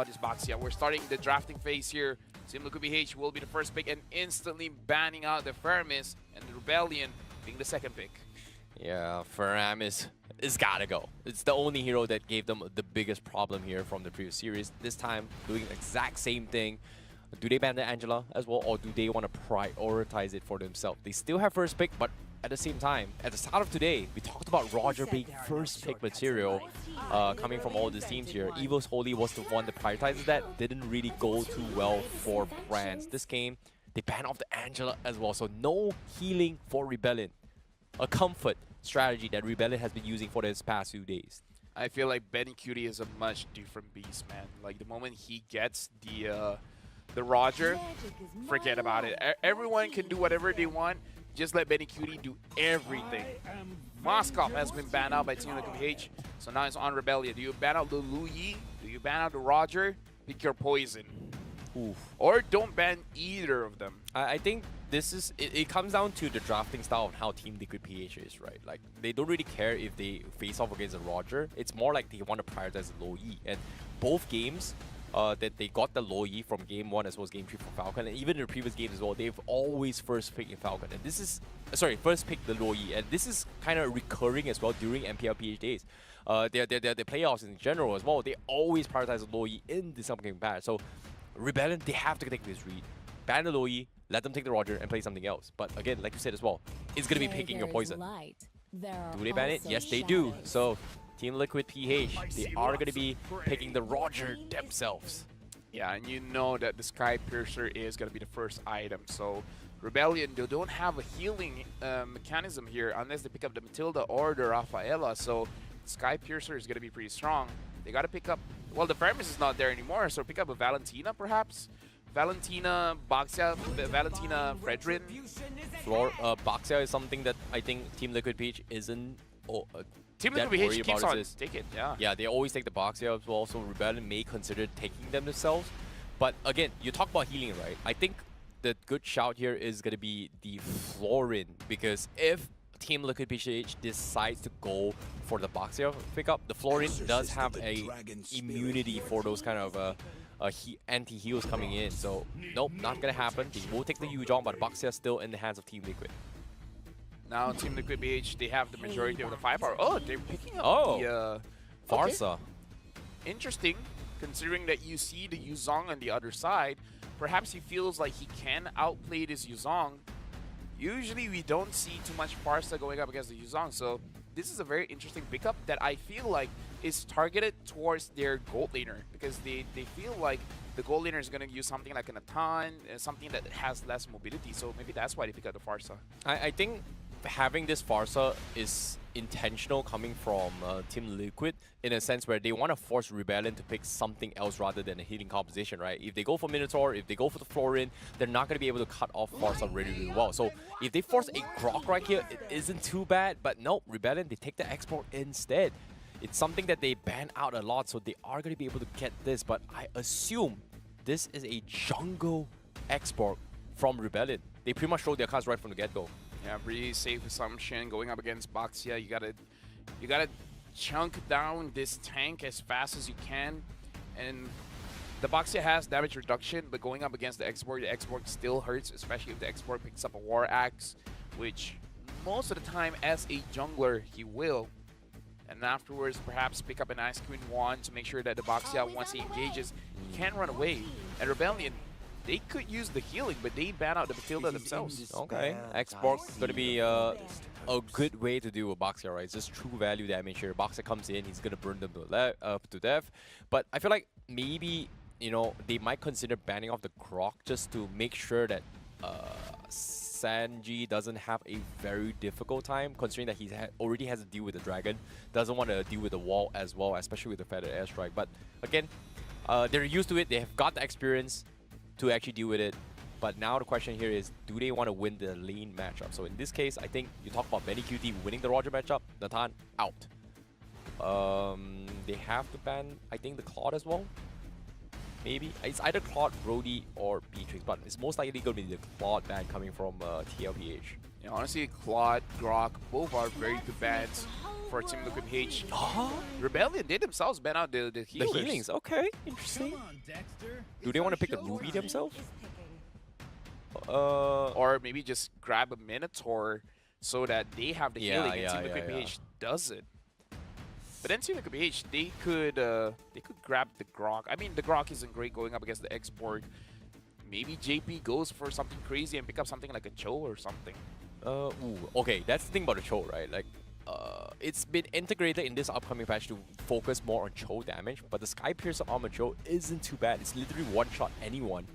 this box. Yeah, we're starting the drafting phase here. Team Liquid PH will be the first pick and instantly banning out the Feramis and the Rebellion being the second pick. Yeah, Feramis is gotta go. It's the only hero that gave them the biggest problem here from the previous series. This time, doing the exact same thing. Do they ban the Angela as well, or do they want to prioritize it for themselves? They still have first pick, but at the same time, at the start of today, we talked about Roger being first pick material coming from all these teams here. Evo's Holy was the one that prioritizes that. Didn't really go too well for brands. This game, they banned off the Angela as well, so no healing for Rebellion. A comfort strategy that Rebellion has been using for this past few days. I feel like Benny Cutie is a much different beast, man. Like the moment he gets the Roger, forget about it. Everyone can do whatever they want. Just let Benny Cutie do everything. Moskov has been banned out by Team Liquid PH, so now it's on Rebellion. Do you ban out the Lu Yi? Do you ban out the Roger? Pick your poison. Oof. Or don't ban either of them. I think this is, it comes down to the drafting style of how Team Liquid PH is, right? Like, they don't really care if they face off against a Roger. It's more like they want to prioritize the Lo Yi. And both games that they got the Lo Yi from game 1 as well as game 3 for Falcon, and even in the previous games as well, they've always first picked in Falcon. And this is, sorry, first pick the Lo Yi. And this is kind of recurring as well during MPLPH days. Their playoffs in general as well, they always prioritize the Lo Yi in this upcoming patch. So Rebellion, they have to take this read. Ban the Lo Yi, let them take the Roger and play something else. But again, like you said as well, it's going to be picking your poison. Do they ban it? Yes, they do. So Team Liquid PH, they are going to be picking the Roger themselves. Yeah, and you know that the Sky Piercer is going to be the first item. So Rebellion, they don't have a healing mechanism here unless they pick up the Matilda or the Rafaela. So Sky Piercer is going to be pretty strong. They got to pick up, well, the Feramis is not there anymore, so pick up a Valentina perhaps. Valentina, Baxia, Valentina, Fredrin. Baxia is something that I think Team Liquid PH isn't Team Liquid PH keeps on take it, yeah. Yeah, they always take the Baxia as well, so Rebellion may consider taking them themselves. But again, you talk about healing, right? I think the good shout here is going to be the Florin, because if Team Liquid PH decides to go for the Baxia pickup, the Florin does have a immunity for those kind of anti-heals coming in. So, nope, not going to happen. They will take the Yuzhong, but Baxia is still in the hands of Team Liquid. Now Team Liquid PH, they have the majority of the firepower. Oh, they're picking up the Farsa. Okay. Interesting, considering that you see the Yuzhong on the other side. Perhaps he feels like he can outplay this Yuzhong. Usually we don't see too much Farsa going up against the Yuzhong, so this is a very interesting pickup that I feel like is targeted towards their gold laner, because they feel like the gold laner is going to use something like an Atan, something that has less mobility, so maybe that's why they pick up the Farsa. I think having this Farsa is intentional coming from Team Liquid, in a sense where they want to force Rebellion to pick something else rather than a healing composition, right? If they go for Minotaur, if they go for the Florin, they're not going to be able to cut off Farsa really well. So if they force a Grok right here, it isn't too bad, but no, Rebellion, they take the export instead. It's something that they ban out a lot, so they are going to be able to get this, but I assume this is a jungle export from Rebellion. They pretty much showed their cards right from the get-go. Yeah, pretty safe assumption going up against Baxia. You gotta chunk down this tank as fast as you can, and the Baxia has damage reduction, but going up against the export still hurts, especially if the export picks up a War Axe, which most of the time as a jungler he will. And afterwards, perhaps pick up an Ice Queen wand to make sure that the Baxia, once he engages, he can run away. And Rebellion, they could use the healing, but they ban out the Matilda themselves. Okay, export going to be a good way to do a Baxia, right? It's just true value damage here. Baxia comes in, he's going to burn them to death. But I feel like maybe, you know, they might consider banning off the Grok just to make sure that Sanji doesn't have a very difficult time, considering that he already has to deal with the dragon, doesn't want to deal with the wall as well, especially with the feathered airstrike. But again, they're used to it, they have got the experience to actually deal with it. But now the question here is, do they want to win the lane matchup? So in this case, I think you talk about Benny QT winning the Roger matchup, Nathan out. They have to ban, I think, the Claude as well. Maybe. It's either Claude, Brody, or Beatrix, but it's most likely going to be the Claude ban coming from TLPH. Yeah, honestly, Claude, Grok, both are very good bans for Team Liquid PH. Rebellion, they themselves ban out the The healers. healings, okay, interesting. Do they want to pick the Ruby themselves? Or maybe just grab a Minotaur so that they have the healing and Team Liquid PH doesn't. But then Team Liquid PH, they could grab the Grok. I mean, the Grok isn't great going up against the Export. Maybe JP goes for something crazy and pick up something like a Cho or something. Okay, that's the thing about the Cho, right? Like, it's been integrated in this upcoming patch to focus more on Cho damage, but the Sky Piercer Armor Cho isn't too bad. It's literally one-shot anyone.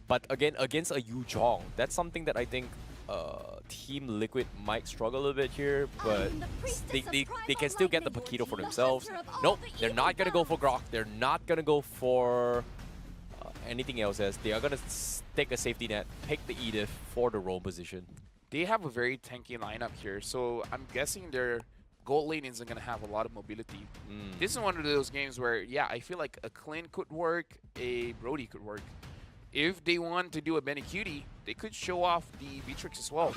But again, against a Yu Zhong, that's something that I think Team Liquid might struggle a little bit here, but they can still get the Paquito for themselves. Nope, they're not going to go for Grok. They're not going to go for anything else, as they are going to take a safety net, pick the Edith for the role position. They have a very tanky lineup here, so I'm guessing their gold lane isn't going to have a lot of mobility. This is one of those games where, yeah, I feel like a Clint could work, a Brody could work. If they want to do a Benecutie, they could show off the Beatrix as well.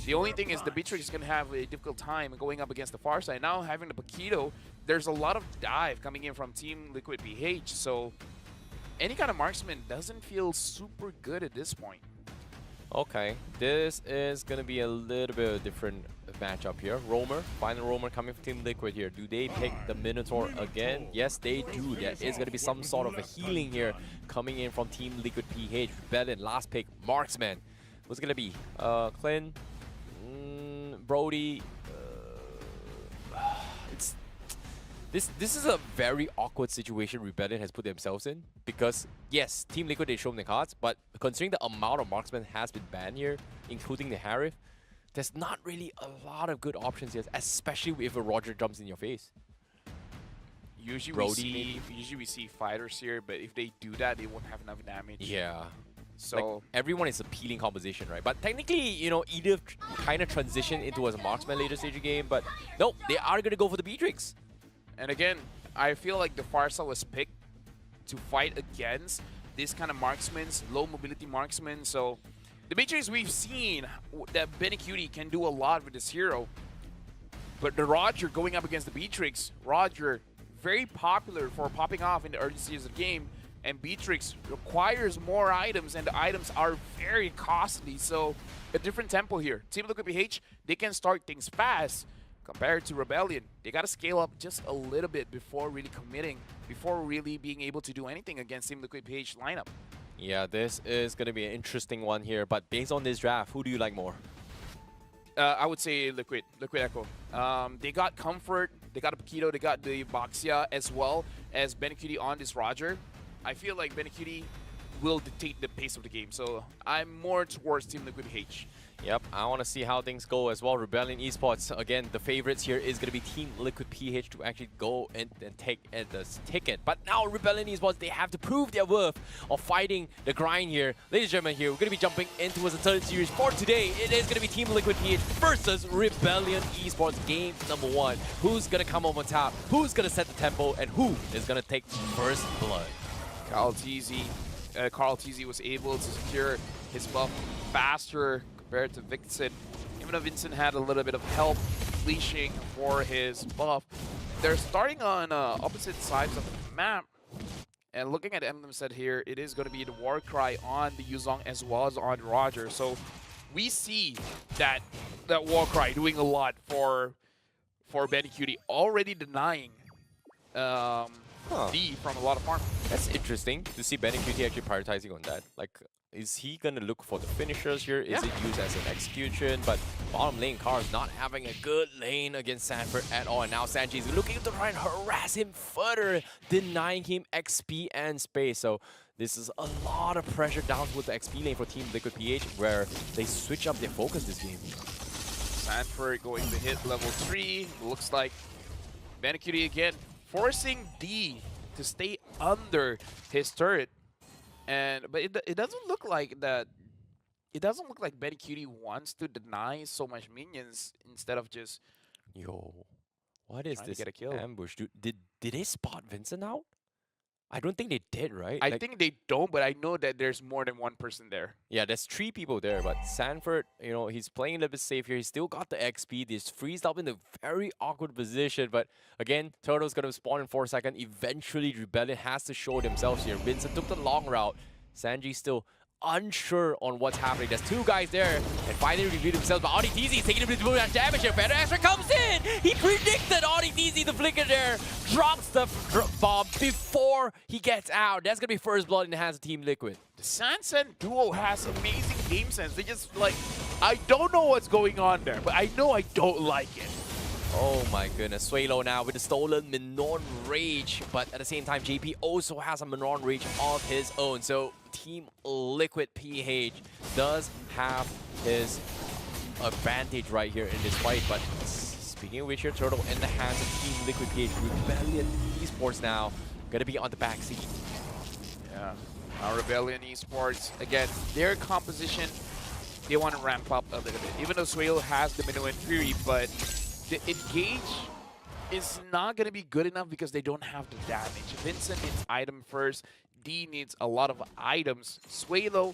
The only thing is the Beatrix is going to have a difficult time going up against the far side. Now having the Paquito, there's a lot of dive coming in from Team Liquid PH, so any kind of marksman doesn't feel super good at this point. Okay, this is going to be a little bit of a different matchup here. Roamer, final Roamer coming from Team Liquid here. Do they pick the Minotaur again? Yes, they do. There is going to be some sort of a healing here coming in from Team Liquid PH. Rebellion, last pick, Marksman. What's it going to be? Clint, Brody. This is a very awkward situation Rebellion has put themselves in, because yes, Team Liquid, they've shown their cards, but considering the amount of marksmen has been banned here, including the Harith, there's not really a lot of good options here, especially if a Roger jumps in your face. Usually we see fighters here, but if they do that, they won't have enough damage. Yeah. So like, everyone is appealing composition, right? But technically, you know, Edith kind of transitioned into as a marksman later stage of the game, but nope, they are going to go for the Beatrix. And again, I feel like the Farsa was picked to fight against this kind of marksmen, low mobility marksmen. So the Beatrix, we've seen that Benecutie can do a lot with this hero. But the Roger going up against the Beatrix, Roger, very popular for popping off in the early stages of the game. And Beatrix requires more items, and the items are very costly. So a different tempo here. Team Liquid PH, they can start things fast. Compared to Rebellion, they got to scale up just a little bit before really committing, before really being able to do anything against Team Liquid PH lineup. Yeah, this is going to be an interesting one here, but based on this draft, who do you like more? I would say Liquid Echo. They got Comfort, they got a Paquito, they got the Boxia as well as Benecutie on this Roger. I feel like Benecutie will dictate the pace of the game, so I'm more towards Team Liquid PH. Yep, I want to see how things go as well. Rebellion Esports, again, the favorites here is going to be Team Liquid PH to actually go and take the ticket. But now Rebellion Esports, they have to prove their worth of fighting the grind here. Ladies and gentlemen, here, we're going to be jumping into the third series for today. It is going to be Team Liquid PH versus Rebellion Esports, game number 1. Who's going to come over on top? Who's going to set the tempo? And who is going to take first blood? Carl TZ was able to secure his buff faster compared to Vixen. Even though Vincent had a little bit of help leashing for his buff, they're starting on opposite sides of the map. And looking at Emblem set here, it is going to be the Warcry on the Yuzong as well as on Roger. So we see that Warcry doing a lot for Benecutie, already denying D from a lot of farm. That's interesting to see Benecutie actually prioritizing on that. Like, is he going to look for the finishers here? Is it used as an execution? But bottom lane, Carl is not having a good lane against Sanford at all. And now Sanji is looking to try and harass him further, denying him XP and space. So this is a lot of pressure down towards the XP lane for Team Liquid PH, where they switch up their focus this game. Sanford going to hit level 3. Looks like Benecutie again forcing D to stay under his turret. But it doesn't look like that. It doesn't look like Benecutie wants to deny so much minions instead of just Yo, what is this get a kill. ambush? Did they spot Vincent out? I don't think they did, right? I think they don't, but I know that there's more than one person there. Yeah, there's 3 people there, but Sanford, he's playing a little bit safe here. He's still got the XP. He's freezed up in a very awkward position, but again, Turtle's gonna spawn in 4 seconds. Eventually, Rebellion has to show themselves here. Vincent took the long route. Sanji still unsure on what's happening. There's 2 guys there, and finally revealed themselves, but AudiTZ is taking a bit too much damage here. Better Extra comes in! He predicted AudiTZ, the flicker there, drops the bomb before he gets out. That's gonna be first blood in the hands of Team Liquid. The Sansan duo has amazing game sense. They just, like, I don't know what's going on there, but I know I don't like it. Oh my goodness, Suelo now with the stolen Minon Rage, but at the same time, JP also has a Minon Rage of his own. So Team Liquid PH does have his advantage right here in this fight. But speaking of which, here, Turtle in the hands of Team Liquid PH. Rebellion Esports now gonna be on the back seat. Yeah, Rebellion Esports, again, their composition, they want to ramp up a little bit. Even though Suelo has the Minnow in Fury, but the engage is not going to be good enough because they don't have the damage. Vincent needs item first. D needs a lot of items. Suelo,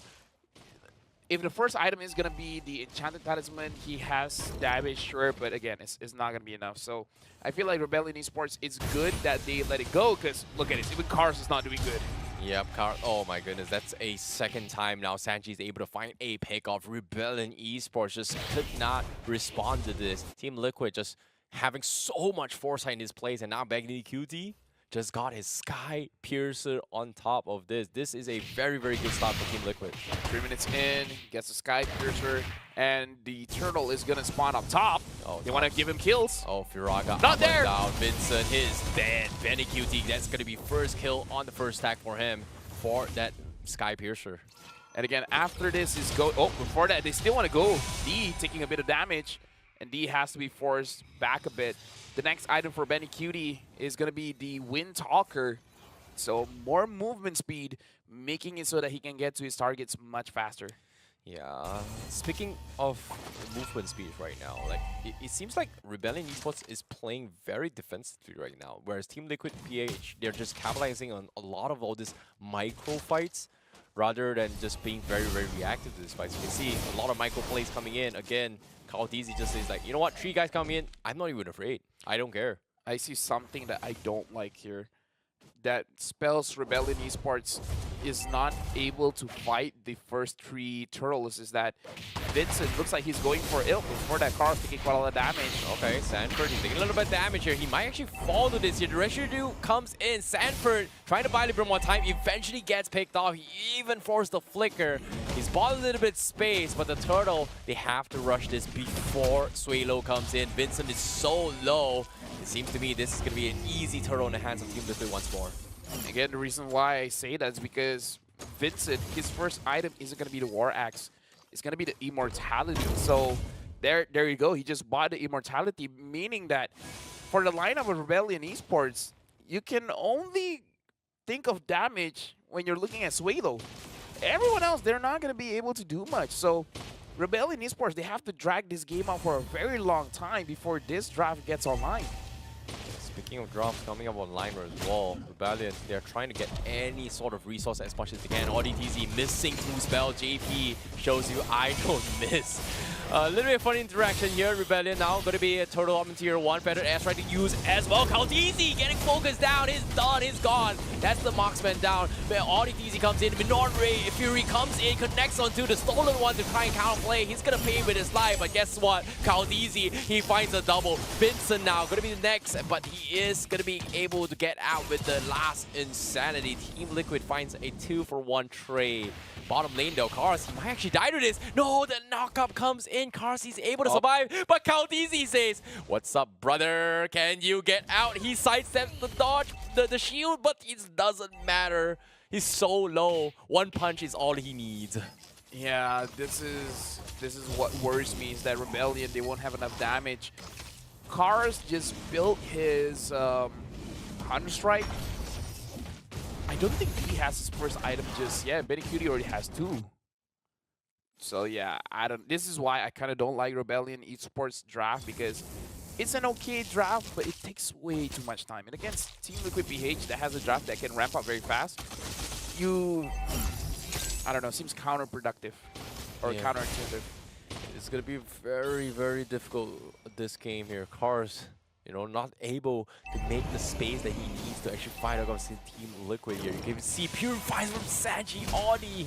if the first item is going to be the Enchanted Talisman, he has damage, sure, but again, it's not going to be enough. So I feel like Rebellion Esports, it's good that they let it go because look at it, even Cars is not doing good. Yep, oh my goodness, that's a second time now Sanji is able to find a pick off. Rebellion Esports just could not respond to this. Team Liquid just having so much foresight in his plays, and now Bagni QT just got his Sky Piercer on top of this. This is a very, very good start for Team Liquid. 3 minutes in, gets the Sky Piercer, and the Turtle is going to spawn up top. Oh, they want to give him kills. Oh, Firaga not there. Down. Vincent is dead. Benny QT, that's going to be first kill on the first stack for him for that Sky Piercer. And again, after this is go. Oh, before that, they still want to go. D taking a bit of damage, and D has to be forced back a bit. The next item for Benny Cutie is going to be the Wind Talker. So more movement speed, making it so that he can get to his targets much faster. Yeah, speaking of movement speed right now, like it seems like Rebellion Esports is playing very defensively right now, whereas Team Liquid PH, they're just capitalizing on a lot of all these micro fights rather than just being very, very reactive to this fight. So you can see a lot of micro plays coming in. Again, Kaldizi just says like, you know what, 3 guys coming in, I'm not even afraid. I don't care. I see something that I don't like here. That spells Rebellion Esports is not able to fight the first 3 turtles. Is that Vincent looks like he's going for it before that car taking quite a lot of damage. Okay, Sanford, he's taking a little bit of damage here. He might actually fall to this here. The Residue comes in. Sanford trying to buy Libram one time, eventually gets picked off. He even forced the flicker. He's bought a little bit space, but the turtle, they have to rush this before Suelo comes in. Vincent is so low. It seems to me this is going to be an easy turtle in the hands of Team Liquid once more. Again, the reason why I say that is because Vincent, his first item isn't going to be the War Axe. It's going to be the Immortality. So there you go. He just bought the Immortality, meaning that for the lineup of Rebellion Esports, you can only think of damage when you're looking at Suelo. Everyone else, they're not going to be able to do much. So Rebellion Esports, they have to drag this game out for a very long time before this draft gets online. Speaking of drafts coming up online as well, Rebellion, they're trying to get any sort of resource as much as they can. AudiTZ missing 2 spell. JP shows you I don't miss. A little bit of fun interaction here. Rebellion now going to be a turtle up in tier 1. Better S trying to use as well. Kaldizi getting focused down. He's done. He's gone. That's the marksman down. But AudiTZ comes in. Minon Ray Fury comes in, connects onto the stolen one to try and counterplay. He's going to pay with his life. But guess what? Kaldizi, he finds a double. Vincent now going to be the next, but he is going to be able to get out with the last insanity. Team Liquid finds a 2-for-1 trade. Bottom lane though, Cars, he might actually die to this. No, the knockup comes in. Cars, he's able to survive, but Kaldizi says, "What's up, brother? Can you get out?" He sidesteps the dodge, the shield, but it doesn't matter. He's so low. 1 punch is all he needs. Yeah, this is what worries me, is that Rebellion, they won't have enough damage. Cars just built his Counter-Strike. I don't think he has his first item just yet. Benny Cutie already has 2. So yeah, this is why I kind of don't like Rebellion Esports draft, because it's an okay draft, but it takes way too much time. And against Team Liquid PH that has a draft that can ramp up very fast, I don't know, seems counterproductive or counterintuitive. It's going to be very, very difficult this game here. Cars, you know, not able to make the space that he needs to actually fight against his Team Liquid here. You can see purifies from Sanji. Audi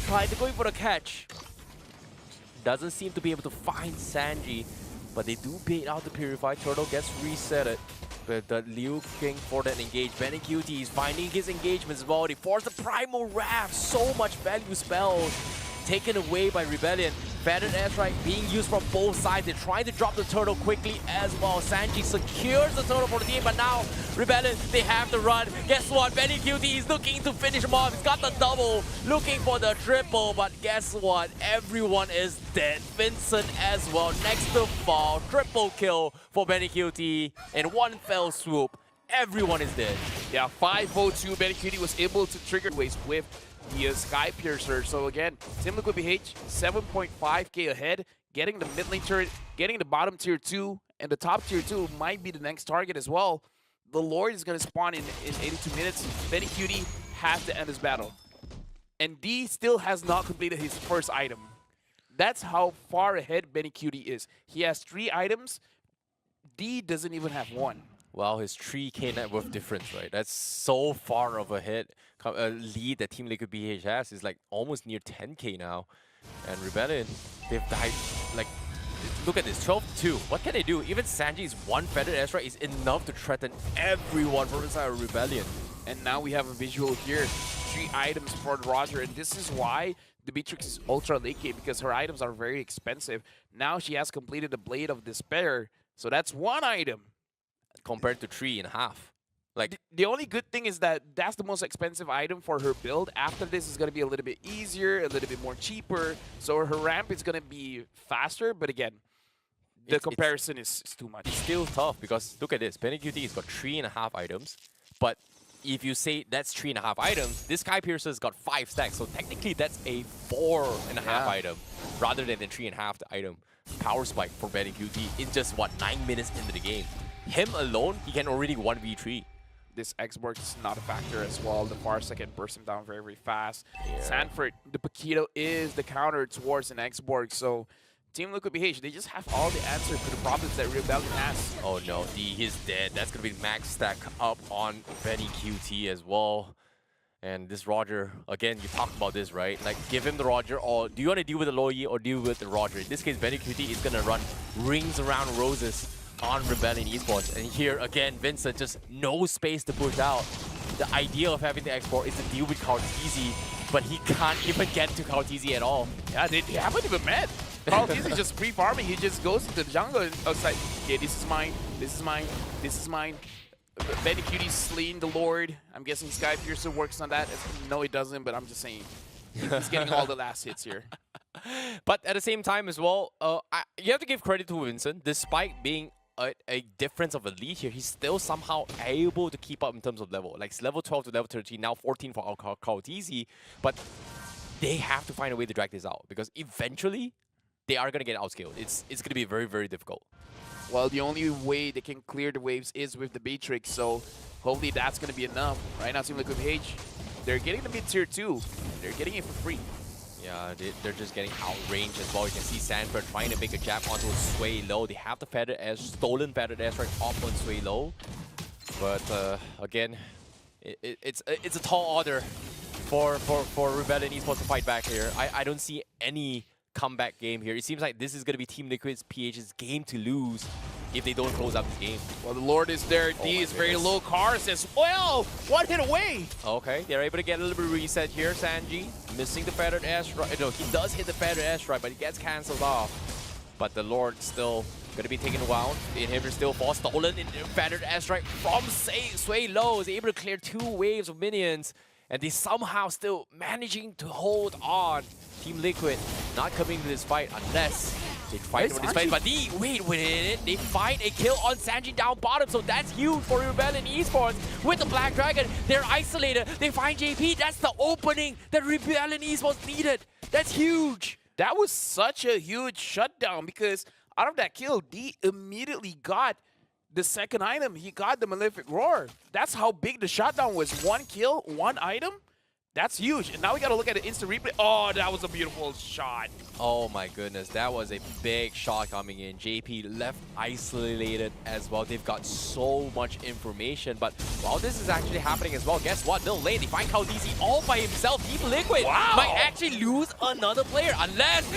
trying to go in for the catch. Doesn't seem to be able to find Sanji, but they do bait out the Purify. Turtle gets resetted. But the Liu King for that engage. Benny QT is finding his engagements as well. They force the Primal Wrath. So much value spells taken away by Rebellion. Feathered Airstrike being used from both sides. They're trying to drop the Turtle quickly as well. Sanji secures the Turtle for the team, but now Rebellion, they have to run. Guess what? Benny QT is looking to finish him off. He's got the double, looking for the triple, but guess what? Everyone is dead. Vincent as well, next to fall. Triple kill for Benny QT in one fell swoop. Everyone is dead. Yeah, 5-0-2. Benny QT was able to trigger waves with the Sky Piercer. So again, Team Liquid PH 7.5k ahead, getting the mid lane turret, getting the bottom tier 2, and the top tier 2 might be the next target as well. The Lord is going to spawn in 82 minutes. Benny QT has to end this battle. And D still has not completed his first item. That's how far ahead Benny QT is. He has 3 items. D doesn't even have 1. Well, his 3k net worth difference, right? That's so far of a lead that Team Liquid BH has. Is like almost near 10k now. And Rebellion, they've died. Like, look at this, 12-2. What can they do? Even Sanji's one Feathered Airstrike is enough to threaten everyone from inside of Rebellion. And now we have a visual here. 3 items for Roger, and this is why the Beatrix is ultra late game, because her items are very expensive. Now she has completed the Blade of Despair, so that's 1 item. Compared to 3.5. Like, the only good thing is that that's the most expensive item for her build. After this is going to be a little bit easier, a little bit more cheaper. So her ramp is going to be faster. But again, the comparison is too much. It's still tough because look at this. Benny QT has got 3.5 items. But if you say that's 3.5 items, this Sky Piercer's got 5 stacks. So technically that's a 4.5 item rather than the 3.5 item. Power spike for Benny QT in just, what, 9 minutes into the game. Him alone, he can already 1v3. This Xbox is not a factor as well. The Farsa can burst him down very, very fast. Yeah. Sanford, the Paquito is the counter towards an Xbox. So Team Liquid BH, they just have all the answers to the problems that Rebellion has. Oh no, D is dead. That's going to be max stack up on Benny QT as well. And this Roger, again, you talked about this, right? Like, give him the Roger, or do you want to deal with the Low E or deal with the Roger? In this case, Benny QT is going to run rings around roses on Rebellion Esports. And here, again, Vincent, just no space to push out. The idea of having the export is to deal with Carteezy, but he can't even get to Carteezy at all. Yeah, they haven't even met. Carteezy is just pre-farming. He just goes into the jungle and outside. Okay, this is mine, this is mine, this is mine. Benny QT's slaying the Lord. I'm guessing Sky Piercer works on that. No, it doesn't, but I'm just saying. He's getting all the last hits here. But at the same time as well, you have to give credit to Vincent. Despite being a difference of a lead here, he's still somehow able to keep up in terms of level. Like, it's level 12 to level 13, now 14 for Carteezy. But they have to find a way to drag this out, because eventually they are going to get outscaled. It's going to be very, very difficult. Well, the only way they can clear the waves is with the Beatrix, so hopefully that's going to be enough. Right now, Team Liquid H, they're getting the mid tier 2. They're getting it for free. Yeah, they're just getting outranged as well. You can see Sanford trying to make a jab onto Sway Low. They have the stolen Feathered Airstrike off on Sway Low. But again, it's a tall order for Rebellion Esports to fight back here. I don't see any comeback game here. It seems like this is going to be Team Liquid's PH's game to lose if they don't close out this game. Well, the Lord is there. D is very low. Car says, well, 1 hit away. Okay, they're able to get a little bit of reset here. Sanji missing the Feathered Airstrike. No, he does hit the Feathered Airstrike, but he gets cancelled off. But the Lord still going to be taken down. The inhibitor still falls. Stolen in Feathered Airstrike from Sway Low. Is able to clear 2 waves of minions. And they somehow still managing to hold on. Team Liquid not coming to this fight unless they fight for this fight. But wait a minute. They find a kill on Sanji down bottom. So that's huge for Rebellion Esports. With the Black Dragon, they're isolated. They find JP. That's the opening that Rebellion Esports needed. That's huge. That was such a huge shutdown, because out of that kill, D immediately got the second item. He got the Malefic Roar. That's how big the shutdown was. 1 kill, 1 item. That's huge. And now we got to look at the instant replay. Oh, that was a beautiful shot. Oh my goodness, that was a big shot coming in. JP left isolated as well. They've got so much information, but while this is actually happening as well, guess what? Middle lane, they find CalDZ all by himself. Team Liquid might actually lose another player unless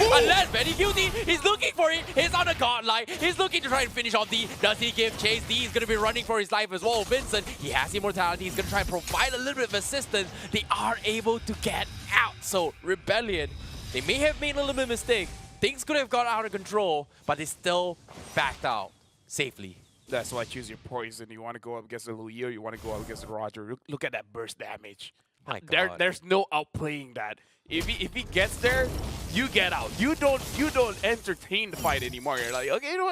Benny QT is looking for it. He's on a godline. He's looking to try and finish off D. Does he give chase? D is going to be running for his life as well. Vincent, he has immortality. He's going to try and provide a little bit of assistance. They are able to get out. So Rebellion, they may have made a little bit of mistake. Things could have got out of control, but they still backed out safely. That's why I choose your poison. You want to go up against the Louis or you want to go up against the Roger. Look at that burst damage. My God. There's no outplaying that. If he gets there, you get out. You don't entertain the fight anymore. You're like, okay, you know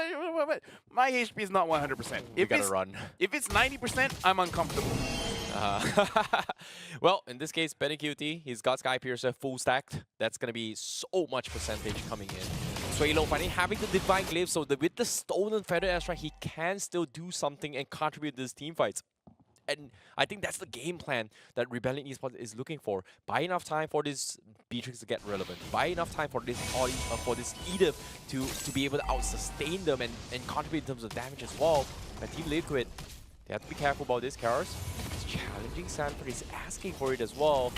what? My HP is not 100%. We gotta run. If it's 90%, I'm uncomfortable. Well, in this case, Benny QT, he's got Sky Piercer full stacked. That's going to be so much percentage coming in. Suelo finally having the Divine Glaive, so with the Stolen Feather Airstrike, he can still do something and contribute to this team fights. And I think that's the game plan that Rebellion Esports is looking for. Buy enough time for this Beatrix to get relevant. Buy enough time for this Edith to be able to out-sustain them and contribute in terms of damage as well. And Team Liquid, they have to be careful about this, Karos. It's challenging Sanford, he's asking for it as well.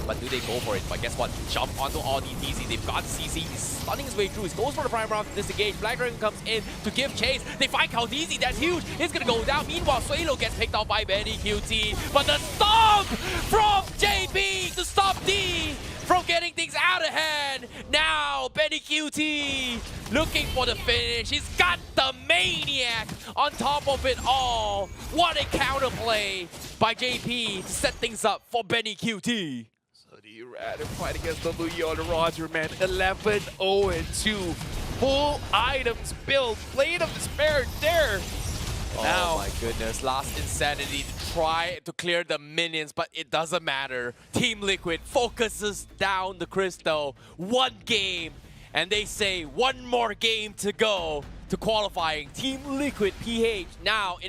But do they go for it? But guess what? Jump onto all DTZ. They've got CC. He's stunning his way through. He goes for the prime round to disengage. Black Dragon comes in to give chase. They find CalDZ. That's huge. It's going to go down. Meanwhile, Suelo gets picked off by Benny QT. But the stomp from JP to stop D from getting things out of hand. Now, Benny QT looking for the finish. He's got the Maniac on top of it all. What a counterplay by JP to set things up for Benny QT. So do you rather fight against the Louis or the Roger, man? 11-0-2. Full items build. Blade of Despair there. Oh my goodness, last insanity to try to clear the minions, but it doesn't matter. Team Liquid focuses down the crystal. 1 game, and they say 1 more game to go to qualifying. Team Liquid PH now in